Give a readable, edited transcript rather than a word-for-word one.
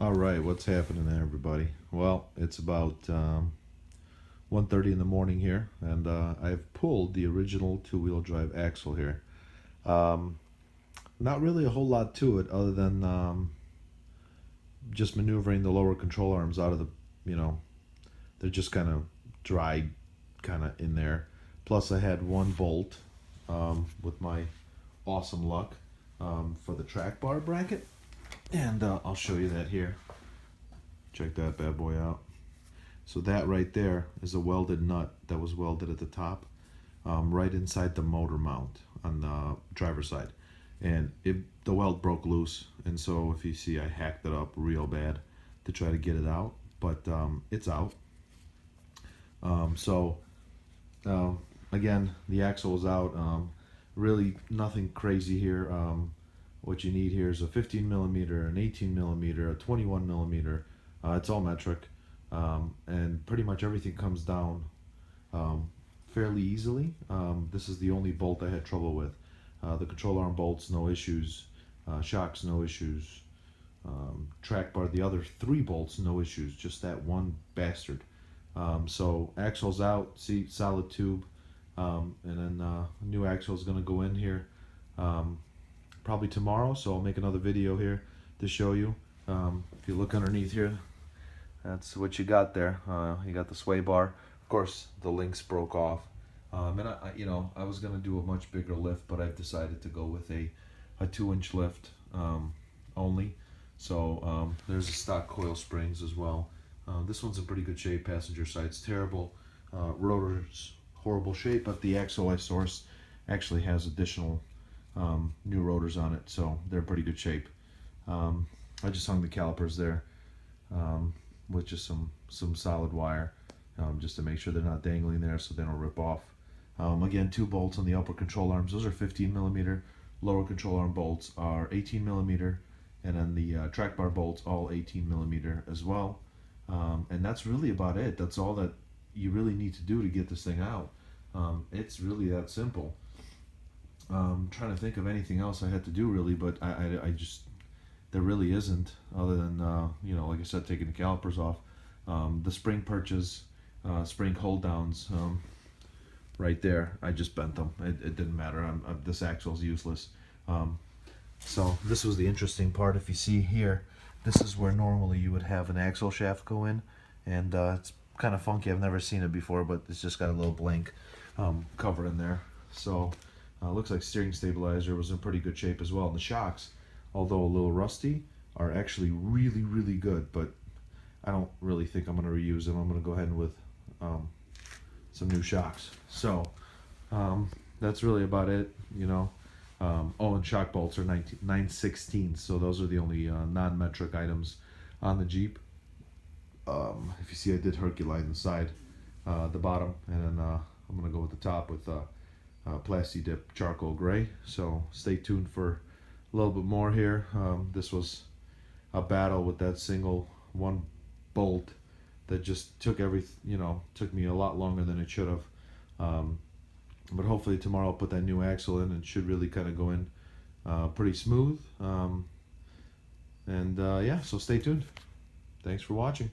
All right, what's happening there, everybody? Well, it's about 1:30 in the morning here, and I've pulled the original two-wheel drive axle here. Um, Not really a whole lot to it other than just maneuvering the lower control arms out of the, you know, they're just kind of dry, kind of in there. Plus, I had one bolt with my awesome luck for the track bar bracket, and I'll show you that here. Check that bad boy out. So that right there is a welded nut that was welded at the top, right inside the motor mount on the driver's side. And the weld broke loose, and so if you see, I hacked it up real bad to try to get it out, but it's out. So again, the axle is out. Really nothing crazy here. What you need here is a 15 millimeter, an 18 millimeter, a 21 millimeter. It's all metric, and pretty much everything comes down fairly easily. This is the only bolt I had trouble with. The control arm bolts, no issues. Shocks, no issues. Track bar, the other three bolts, no issues. Just that one bastard. So axle's out, see, solid tube, and then new axle is going to go in here probably tomorrow. So I'll make another video here to show you. If you look underneath here, that's what you got there. You got the sway bar. Of course, the links broke off. And I was gonna do a much bigger lift, but I've decided to go with a 2-inch lift only. So there's the stock coil springs as well. This one's in pretty good shape. Passenger side's terrible. Rotor's horrible shape, but the axle I sourced actually has additional new rotors on it, so they're in pretty good shape. I just hung the calipers there with just some solid wire, just to make sure they're not dangling there so they don't rip off. Again, two bolts on the upper control arms. Those are 15 millimeter. Lower control arm bolts are 18 millimeter, and then the track bar bolts all 18 millimeter as well. And that's really about it. That's all that you really need to do to get this thing out. It's really that simple. I'm trying to think of anything else I had to do really, but I just, there really isn't, other than like I said, taking the calipers off. The spring perches, spring hold downs, right there, I just bent them. It didn't matter. This axle's useless. So this was the interesting part. If you see here, this is where normally you would have an axle shaft go in, and it's kind of funky. I've never seen it before, but it's just got a little blank cover in there. So looks like steering stabilizer was in pretty good shape as well. And the shocks, although a little rusty, are actually really, really good, but I don't really think I'm going to reuse them. I'm going to go ahead with some new shocks. So that's really about it, and shock bolts are 9/16, so those are the only non-metric items on the Jeep. If you see, I did Herculine the side, the bottom, and then I'm going to go with the top with Plasti Dip charcoal gray. So stay tuned for a little bit more here. This was a battle with that single one bolt that just took took me a lot longer than it should have. But hopefully tomorrow I'll put that new axle in, and it should really kind of go in pretty smooth. Yeah, so stay tuned. Thanks for watching.